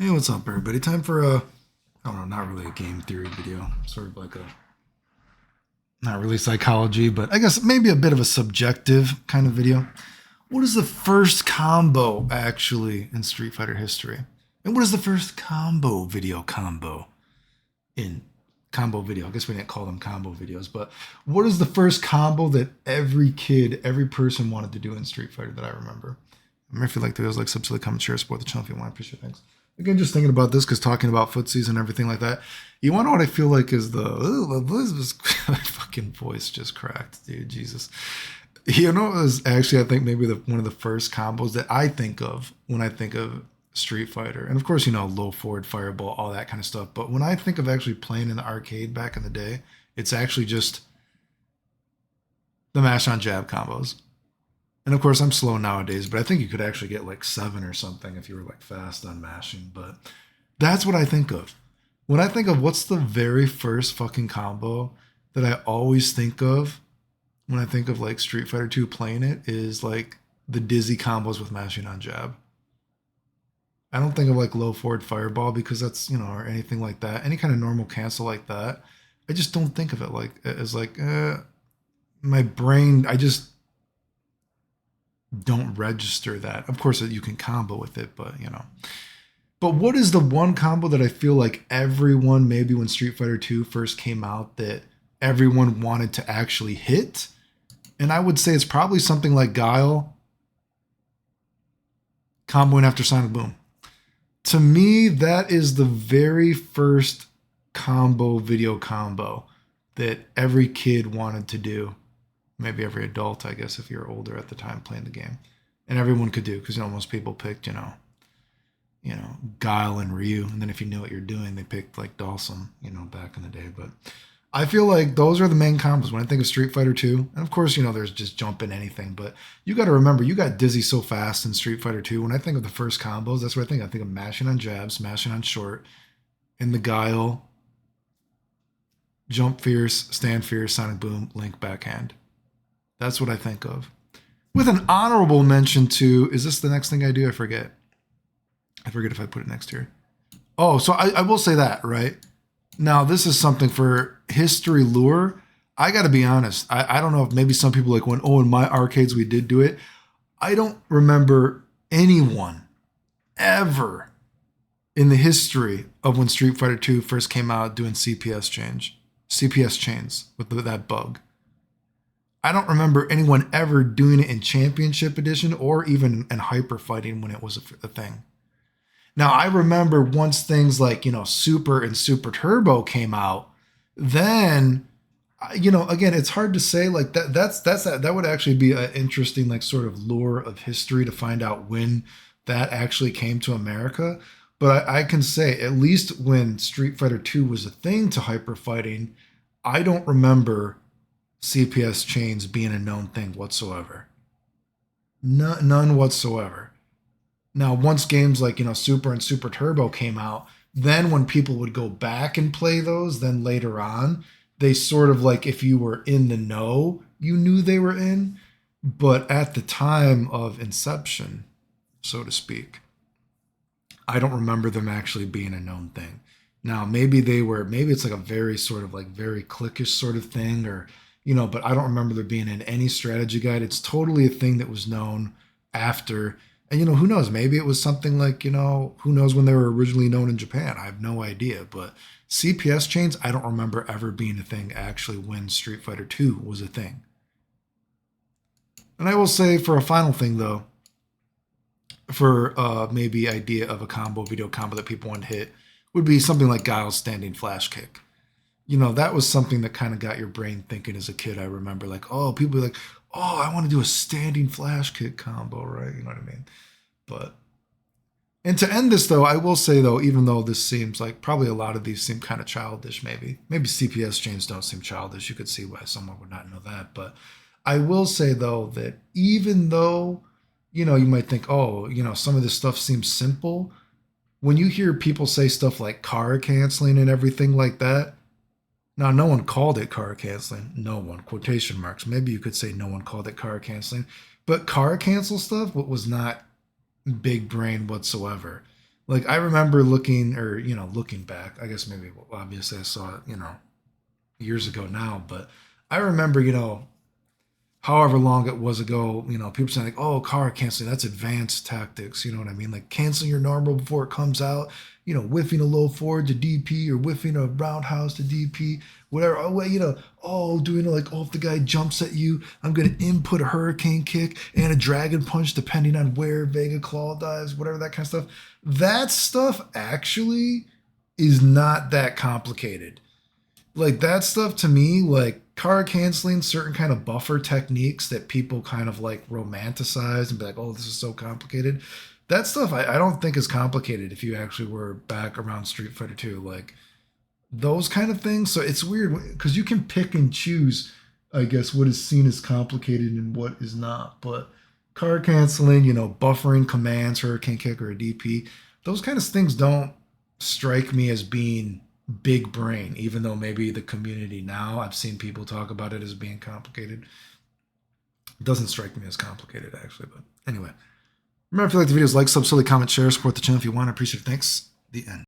Hey, what's up, everybody? Time for a, I don't know, not really a game theory video. Sort of like a, not really psychology, but I guess maybe a bit of a subjective kind of video. What is the first combo actually in Street Fighter history? And what is the first combo video combo in combo video? I guess we didn't call them combo videos, but what is the first combo that every kid, every person wanted to do in Street Fighter that I remember? If you like the videos, like subs to the comment, share, support the channel if you want. I appreciate it. Thanks. Again, just thinking about this because talking about footsies and everything like that. You want to know what I feel like is the my fucking voice just cracked, dude. Jesus. You know, it was actually I think maybe one of the first combos that I think of when I think of Street Fighter, and of course you know low forward fireball, all that kind of stuff. But when I think of actually playing in the arcade back in the day, it's actually just the mash on jab combos. And of course, I'm slow nowadays, but I think you could actually get like 7 or something if you were like fast on mashing. But that's what I think of. When I think of what's the very first fucking combo that I always think of when I think of like Street Fighter 2 playing it is like the dizzy combos with mashing on jab. I don't think of like low forward fireball because that's, you know, or anything like that. Any kind of normal cancel like that. I just don't think of it like as like my brain, I just don't register that. Of course, you can combo with it, but you know. But what is the one combo that I feel like everyone, maybe when Street Fighter 2 first came out, that everyone wanted to actually hit? And I would say it's probably something like Guile comboing after Sonic Boom. To me, that is the very first combo video combo that every kid wanted to do. Maybe every adult, I guess, if you're older at the time playing the game, and everyone could do because you know most people picked Guile and Ryu, and then if you knew what you're doing, they picked like Dawson, back in the day. But I feel like those are the main combos when I think of Street Fighter 2, and of course there's just jumping anything, but you got to remember you got dizzy so fast in Street Fighter 2. When I think of the first combos, that's what I think. I think of mashing on jabs, mashing on short, in the Guile, jump fierce, stand fierce, Sonic Boom, Link backhand. That's what I think of. With an honorable mention to, is this the next thing I do? I forget. I forget if I put it next here. Oh, so I will say that, right? Now, this is something for history lure. I got to be honest. I don't know if maybe some people like went, oh, in my arcades we did do it. I don't remember anyone ever in the history of when Street Fighter 2 first came out doing CPS chains with that bug. I don't remember anyone ever doing it in Championship Edition or even in Hyper Fighting when it was a thing. Now, I remember once things like, Super and Super Turbo came out, then, again, it's hard to say like that would actually be an interesting like sort of lore of history to find out when that actually came to America. But I can say at least when Street Fighter 2 was a thing to Hyper Fighting, I don't remember CPS chains being a known thing whatsoever. None whatsoever. Now, once games like, Super and Super Turbo came out, then when people would go back and play those, then later on, they sort of like, if you were in the know, you knew they were in. But at the time of inception, so to speak, I don't remember them actually being a known thing. Now, maybe it's like a very sort of like very cliquish sort of thing, or but I don't remember there being in any strategy guide. It's totally a thing that was known after. And, who knows? Maybe it was something like, who knows when they were originally known in Japan? I have no idea. But CPS chains, I don't remember ever being a thing actually when Street Fighter 2 was a thing. And I will say for a final thing, though, for maybe idea of a video combo that people want to hit, would be something like Guile's standing flash kick. That was something that kind of got your brain thinking as a kid. I remember like, oh, people be like, oh, I want to do a standing flash kick combo, right? You know what I mean? And to end this though, I will say though, even though this seems like probably a lot of these seem kind of childish, maybe CPS chains don't seem childish. You could see why someone would not know that. But I will say though, that even though, you might think, oh, some of this stuff seems simple. When you hear people say stuff like car canceling and everything like that, now, no one called it car canceling. No one, quotation marks. Maybe you could say no one called it car canceling. But car cancel stuff was not big brain whatsoever. Like I remember looking, or looking back. I guess maybe obviously I saw it, years ago now, but I remember, however long it was ago, people saying like, "Oh, car canceling, that's advanced tactics." You know what I mean? Like canceling your normal before it comes out, whiffing a low forward to DP or whiffing a roundhouse to DP, whatever. Oh, wait, doing like, oh, if the guy jumps at you, I'm gonna input a hurricane kick and a dragon punch depending on where Vega Claw dives, whatever, that kind of stuff. That stuff actually is not that complicated. Like that stuff to me, like card canceling, certain kind of buffer techniques that people kind of like romanticize and be like, oh, this is so complicated. That stuff I don't think is complicated if you actually were back around Street Fighter 2. Like those kind of things. So it's weird because you can pick and choose, I guess, what is seen as complicated and what is not. But card canceling, buffering commands, hurricane kick or a DP, those kind of things don't strike me as being big brain, even though maybe the community now, I've seen people talk about it as being complicated. It doesn't strike me as complicated actually, but anyway. Remember, if you like the videos, like, sub, comment, share, support the channel if you want. I appreciate it. Thanks. The end.